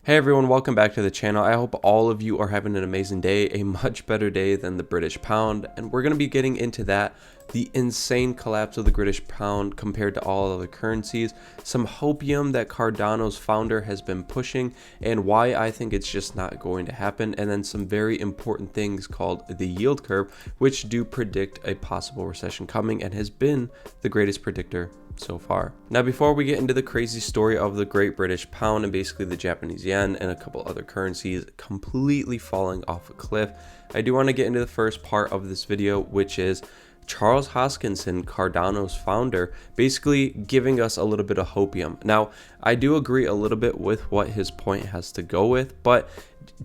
Hey everyone, welcome back to the channel. I hope all of you are having an amazing day, a much better day than the British pound, and we're going to be getting into that, the insane collapse of the British pound compared to all other currencies, some hopium that Cardano's founder has been pushing, and why I think it's just not going to happen, and then some very important things called the yield curve, which do predict a possible recession coming and has been the greatest predictor so far. Now, before we get into the crazy story of the Great British Pound and basically the Japanese yen and a couple other currencies completely falling off a cliff, I do want to get into the first part of this video, which is Charles Hoskinson, Cardano's founder, basically giving us a little bit of hopium. Now, I do agree a little bit with what his point has to go with, but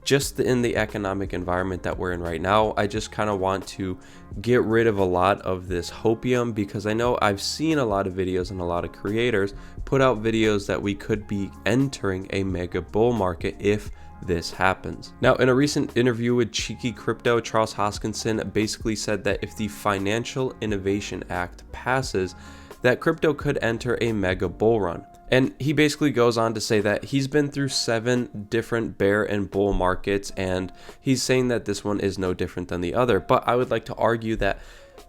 just in the economic environment that we're in right now, I just kind of want to get rid of a lot of this hopium, because I know I've seen a lot of videos and a lot of creators put out videos that we could be entering a mega bull market if this happens. Now, in a recent interview with Cheeky Crypto, Charles Hoskinson basically said that if the Financial Innovation Act passes, that crypto could enter a mega bull run. And he basically goes on to say that he's been through 7 different bear and bull markets, and he's saying that this one is no different than the other. But I would like to argue that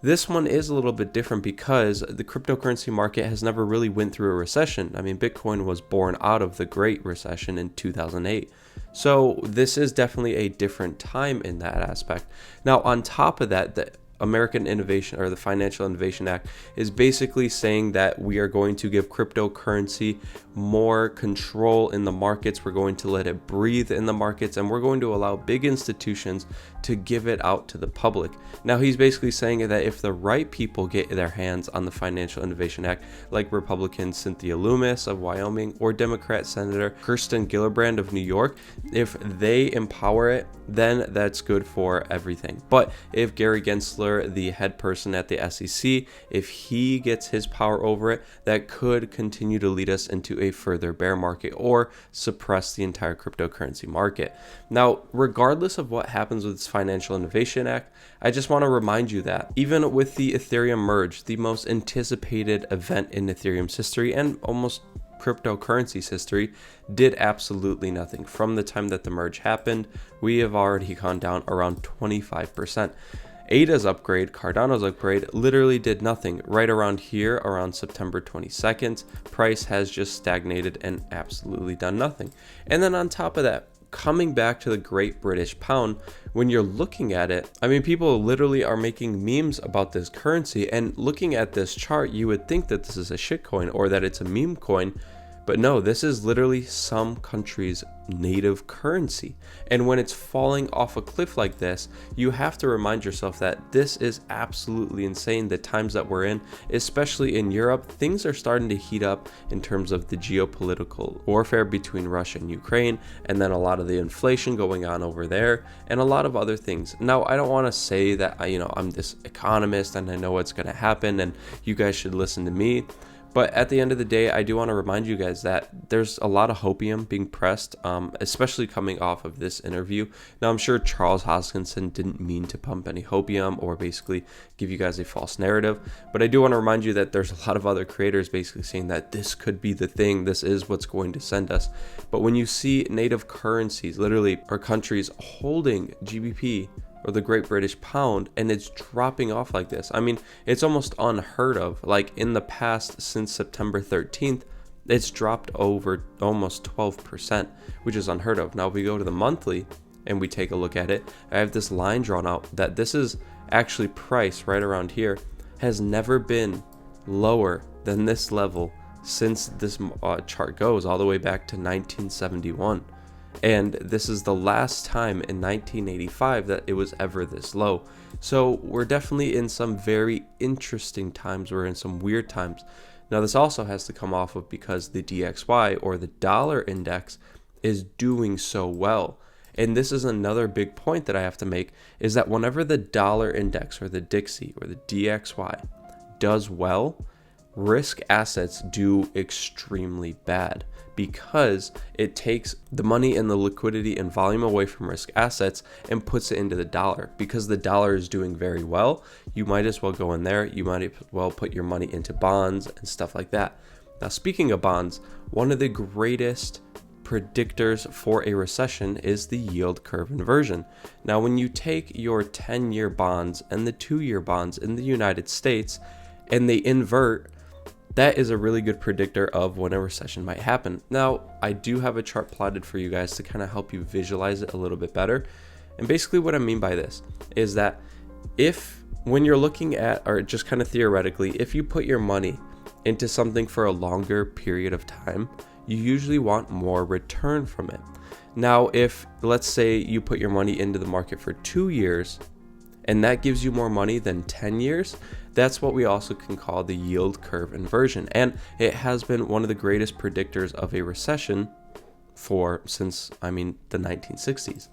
this one is a little bit different because the cryptocurrency market has never really went through a recession. I mean, Bitcoin was born out of the Great Recession in 2008. So this is definitely a different time in that aspect. Now, on top of that, the American Innovation, or the Financial Innovation Act, is basically saying that we are going to give cryptocurrency more control in the markets. We're going to let it breathe in the markets, and we're going to allow big institutions to give it out to the public. Now, he's basically saying that if the right people get their hands on the Financial Innovation Act, like Republican Cynthia Lummis of Wyoming or Democrat Senator Kirsten Gillibrand of New York, if they empower it, then that's good for everything. But if Gary Gensler, the head person at the SEC, if he gets his power over it, that could continue to lead us into a further bear market or suppress the entire cryptocurrency market. Now, regardless of what happens with this Financial Innovation Act, I just want to remind you that even with the Ethereum merge, the most anticipated event in Ethereum's history and almost cryptocurrency's history, did absolutely nothing. From the time that the merge happened, we have already gone down around 25%. ADA's upgrade, Cardano's upgrade, literally did nothing. Right around here, around September 22nd, price has just stagnated and absolutely done nothing. And then on top of that, coming back to the Great British Pound, when you're looking at it, I mean, people literally are making memes about this currency, and looking at this chart, you would think that this is a shitcoin or that it's a meme coin. But no, this is literally some country's native currency. And when it's falling off a cliff like this, you have to remind yourself that this is absolutely insane. The times that we're in, especially in Europe, things are starting to heat up in terms of the geopolitical warfare between Russia and Ukraine, and then a lot of the inflation going on over there, and a lot of other things. Now, I don't want to say that I'm this economist and I know what's going to happen and you guys should listen to me. But at the end of the day, I do want to remind you guys that there's a lot of hopium being pressed, especially coming off of this interview. Now, I'm sure Charles Hoskinson didn't mean to pump any hopium or basically give you guys a false narrative. But I do want to remind you that there's a lot of other creators basically saying that this could be the thing, this is what's going to send us. But when you see native currencies, literally, or countries holding GBP, or the Great British Pound, and it's dropping off like this, I mean, it's almost unheard of. Like in the past, since September 13th, it's dropped over almost 12%, which is unheard of. Now, if we go to the monthly and we take a look at it, I have this line drawn out that this is actually price right around here, has never been lower than this level since this chart goes all the way back to 1971. And this is the last time in 1985 that it was ever this low. So we're definitely in some very interesting times. We're in some weird times. Now, this also has to come off of because the DXY, or the dollar index, is doing so well. And this is another big point that I have to make, is that whenever the dollar index, or the DXY, or the DXY does well, risk assets do extremely bad, because it takes the money and the liquidity and volume away from risk assets and puts it into the dollar. Because the dollar is doing very well, you might as well go in there. You might as well put your money into bonds and stuff like that. Now, speaking of bonds, one of the greatest predictors for a recession is the yield curve inversion. Now, when you take your 10-year bonds and the 2-year bonds in the United States and they invert, that is a really good predictor of when a recession might happen. Now, I do have a chart plotted for you guys to kind of help you visualize it a little bit better. And basically what I mean by this is that when you're looking at, or just kind of theoretically, if you put your money into something for a longer period of time, you usually want more return from it. Now, if let's say you put your money into the market for 2 years and that gives you more money than 10 years, that's what we also can call the yield curve inversion. And it has been one of the greatest predictors of a recession since the 1960s.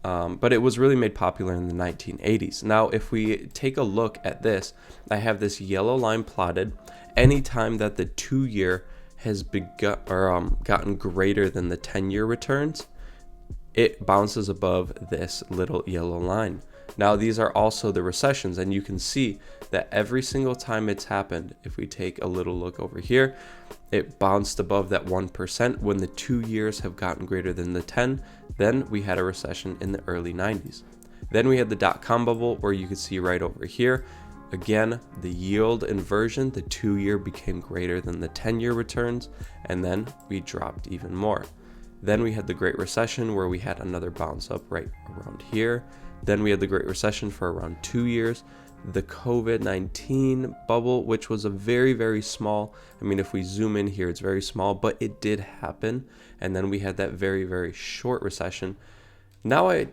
But it was really made popular in the 1980s. Now, if we take a look at this, I have this yellow line plotted. Anytime that the 2-year has gotten greater than the 10-year returns, it bounces above this little yellow line. Now, these are also the recessions, and you can see that every single time it's happened, if we take a little look over here, it bounced above that 1% when the 2 years have gotten greater than the 10. Then we had a recession in the early 90s. Then we had the dot-com bubble, where you could see right over here, again, the yield inversion, the 2-year became greater than the 10-year returns, and then we dropped even more. Then we had the Great Recession, where we had another bounce up right around here. Then we had the Great Recession for around 2 years. The COVID-19 bubble, which was a very, very small, if we zoom in here, it's very small, but it did happen. And then we had that very, very short recession. Now I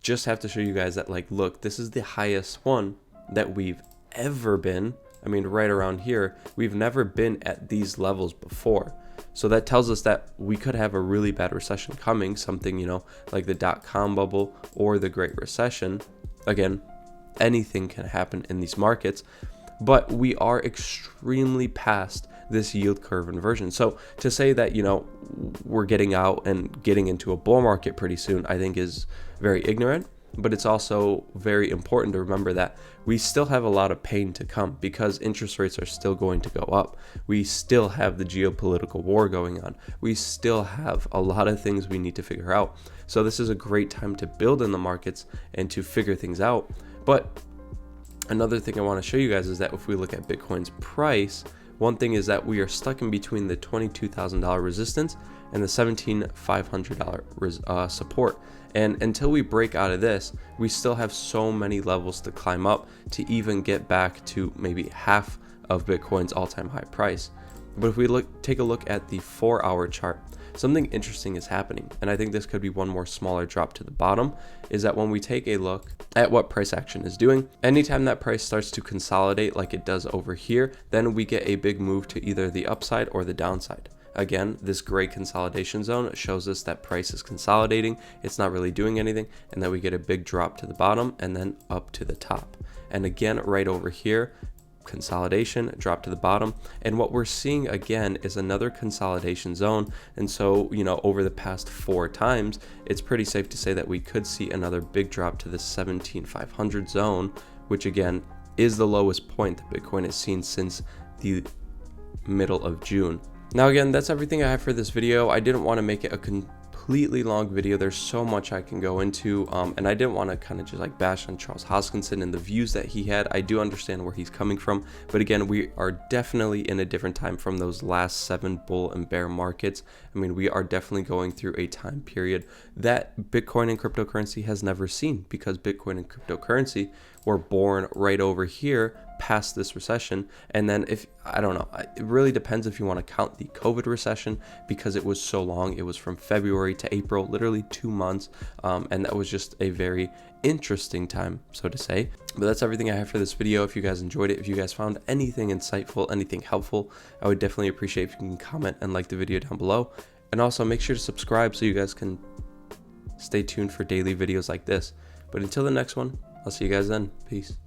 just have to show you guys that, look, this is the highest one that we've ever been. Right around here, we've never been at these levels before. So that tells us that we could have a really bad recession coming, something, like the dot-com bubble or the Great Recession. Again, anything can happen in these markets, but we are extremely past this yield curve inversion. So to say that, we're getting out and getting into a bull market pretty soon, I think is very ignorant. But it's also very important to remember that we still have a lot of pain to come because interest rates are still going to go up. We still have the geopolitical war going on. We still have a lot of things we need to figure out. So this is a great time to build in the markets and to figure things out. But another thing I want to show you guys is that if we look at Bitcoin's price, one thing is that we are stuck in between the $22,000 resistance and the $17,500 support. And until we break out of this, we still have so many levels to climb up to even get back to maybe half of Bitcoin's all-time high price. But if we take a look at the 4-hour chart, something interesting is happening. And I think this could be one more smaller drop to the bottom, is that when we take a look at what price action is doing, anytime that price starts to consolidate like it does over here, then we get a big move to either the upside or the downside. Again, this gray consolidation zone shows us that price is consolidating, it's not really doing anything, and then we get a big drop to the bottom and then up to the top. And again, right over here, consolidation, drop to the bottom. And what we're seeing again is another consolidation zone. And so, over the past 4 times, it's pretty safe to say that we could see another big drop to the 17,500 zone, which again is the lowest point that Bitcoin has seen since the middle of June. Now again, that's everything I have for this video. I didn't want to make it a completely long video. There's so much I can go into, and I didn't want to kind of just bash on Charles Hoskinson and the views that he had. I do understand where he's coming from, but again, we are definitely in a different time from those last 7 bull and bear markets. We are definitely going through a time period that Bitcoin and cryptocurrency has never seen, because Bitcoin and cryptocurrency were born right over here past this recession. And then it really depends if you want to count the COVID recession, because it was so long. It was from February to April, literally 2 months, and that was just a very interesting time, so to say. But that's everything I have for this video. If you guys enjoyed it, if you guys found anything insightful, anything helpful, I would definitely appreciate if you can comment and like the video down below. And also make sure to subscribe so you guys can stay tuned for daily videos like this. But until the next one, I'll see you guys then. Peace.